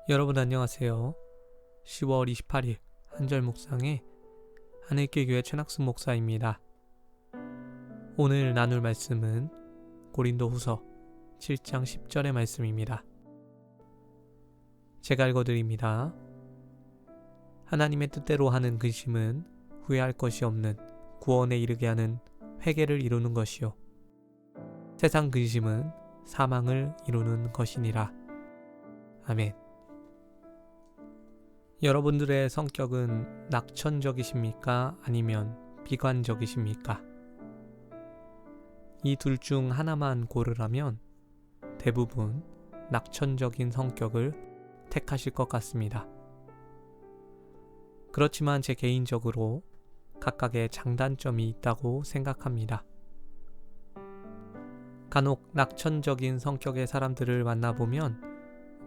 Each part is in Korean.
여러분 안녕하세요. 10월 28일 한절 묵상의 하늘길 교회 최낙순 목사입니다. 오늘 나눌 말씀은 고린도후서 7장 10절의 말씀입니다. 제가 읽어드립니다. 하나님의 뜻대로 하는 근심은 후회할 것이 없는 구원에 이르게 하는 회개를 이루는 것이요 세상 근심은 사망을 이루는 것이니라. 아멘. 여러분들의 성격은 낙천적이십니까? 아니면 비관적이십니까? 이 둘 중 하나만 고르라면 대부분 낙천적인 성격을 택하실 것 같습니다. 그렇지만 제 개인적으로 각각의 장단점이 있다고 생각합니다. 간혹 낙천적인 성격의 사람들을 만나보면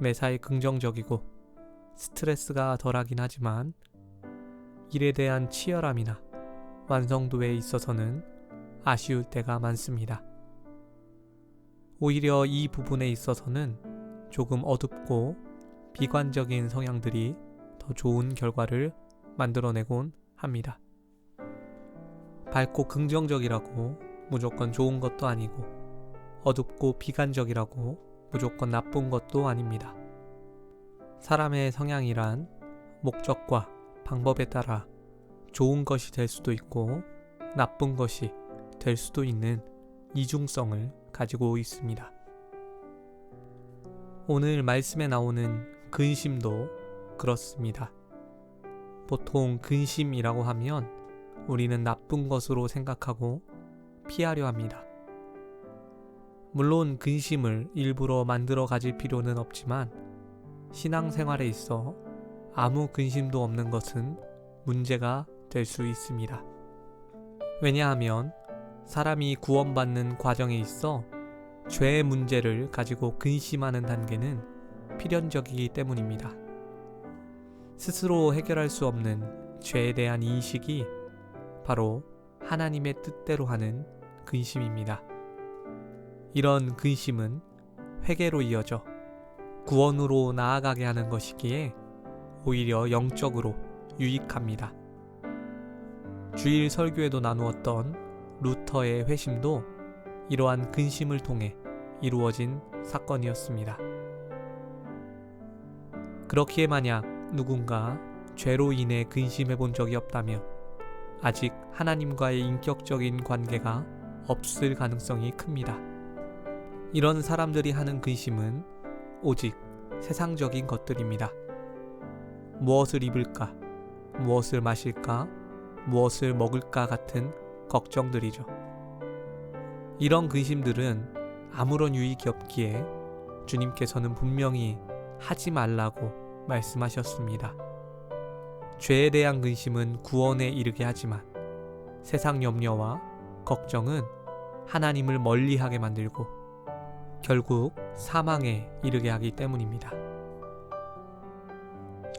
매사에 긍정적이고 스트레스가 덜하긴 하지만 일에 대한 치열함이나 완성도에 있어서는 아쉬울 때가 많습니다. 오히려 이 부분에 있어서는 조금 어둡고 비관적인 성향들이 더 좋은 결과를 만들어내곤 합니다. 밝고 긍정적이라고 무조건 좋은 것도 아니고 어둡고 비관적이라고 무조건 나쁜 것도 아닙니다. 사람의 성향이란 목적과 방법에 따라 좋은 것이 될 수도 있고 나쁜 것이 될 수도 있는 이중성을 가지고 있습니다. 오늘 말씀에 나오는 근심도 그렇습니다. 보통 근심이라고 하면 우리는 나쁜 것으로 생각하고 피하려 합니다. 물론 근심을 일부러 만들어 가질 필요는 없지만 신앙생활에 있어 아무 근심도 없는 것은 문제가 될 수 있습니다. 왜냐하면 사람이 구원받는 과정에 있어 죄의 문제를 가지고 근심하는 단계는 필연적이기 때문입니다. 스스로 해결할 수 없는 죄에 대한 인식이 바로 하나님의 뜻대로 하는 근심입니다. 이런 근심은 회개로 이어져 구원으로 나아가게 하는 것이기에 오히려 영적으로 유익합니다. 주일 설교에도 나누었던 루터의 회심도 이러한 근심을 통해 이루어진 사건이었습니다. 그렇기에 만약 누군가 죄로 인해 근심해 본 적이 없다면 아직 하나님과의 인격적인 관계가 없을 가능성이 큽니다. 이런 사람들이 하는 근심은 오직 세상적인 것들입니다. 무엇을 입을까, 무엇을 마실까, 무엇을 먹을까 같은 걱정들이죠. 이런 근심들은 아무런 유익이 없기에 주님께서는 분명히 하지 말라고 말씀하셨습니다. 죄에 대한 근심은 구원에 이르게 하지만 세상 염려와 걱정은 하나님을 멀리하게 만들고 결국 사망에 이르게 하기 때문입니다.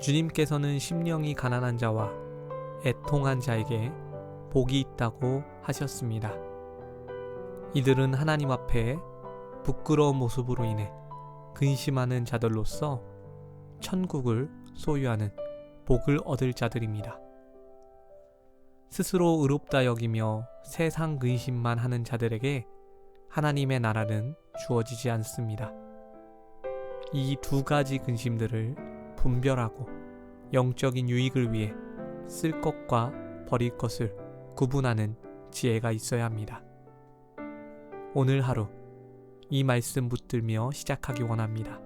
주님께서는 심령이 가난한 자와 애통한 자에게 복이 있다고 하셨습니다. 이들은 하나님 앞에 부끄러운 모습으로 인해 근심하는 자들로서 천국을 소유하는 복을 얻을 자들입니다. 스스로 의롭다 여기며 세상 근심만 하는 자들에게 하나님의 나라는 주어지지 않습니다. 이 두 가지 근심들을 분별하고 영적인 유익을 위해 쓸 것과 버릴 것을 구분하는 지혜가 있어야 합니다. 오늘 하루 이 말씀 붙들며 시작하기 원합니다.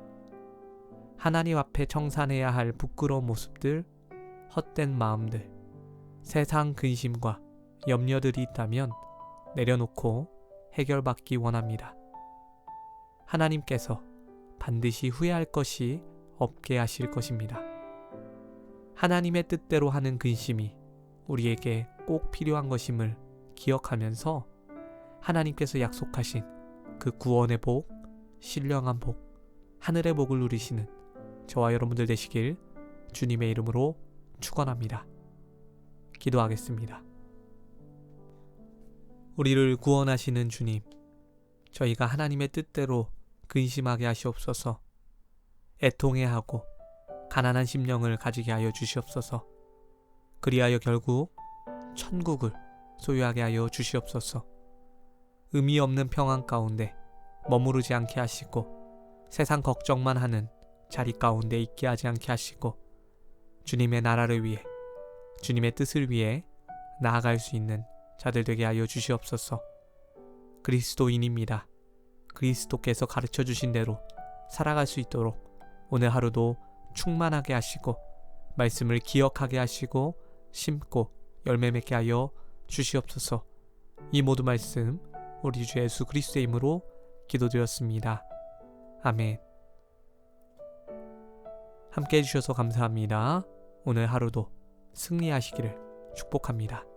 하나님 앞에 청산해야 할 부끄러운 모습들, 헛된 마음들, 세상 근심과 염려들이 있다면 내려놓고 해결받기 원합니다. 하나님께서 반드시 후회할 것이 없게 하실 것입니다. 하나님의 뜻대로 하는 근심이 우리에게 꼭 필요한 것임을 기억하면서 하나님께서 약속하신 그 구원의 복, 신령한 복, 하늘의 복을 누리시는 저와 여러분들 되시길 주님의 이름으로 축원합니다. 기도하겠습니다. 우리를 구원하시는 주님, 저희가 하나님의 뜻대로 근심하게 하시옵소서. 애통해하고 가난한 심령을 가지게 하여 주시옵소서. 그리하여 결국 천국을 소유하게 하여 주시옵소서. 의미 없는 평안 가운데 머무르지 않게 하시고 세상 걱정만 하는 자리 가운데 있게 하지 않게 하시고 주님의 나라를 위해 주님의 뜻을 위해 나아갈 수 있는 자들 되게 하여 주시옵소서. 그리스도인입니다. 그리스도께서 가르쳐 주신 대로 살아갈 수 있도록 오늘 하루도 충만하게 하시고 말씀을 기억하게 하시고 심고 열매 맺게 하여 주시옵소서. 이 모든 말씀 우리 주 예수 그리스도의 이름으로 기도드렸습니다. 아멘. 함께 해주셔서 감사합니다. 오늘 하루도 승리하시기를 축복합니다.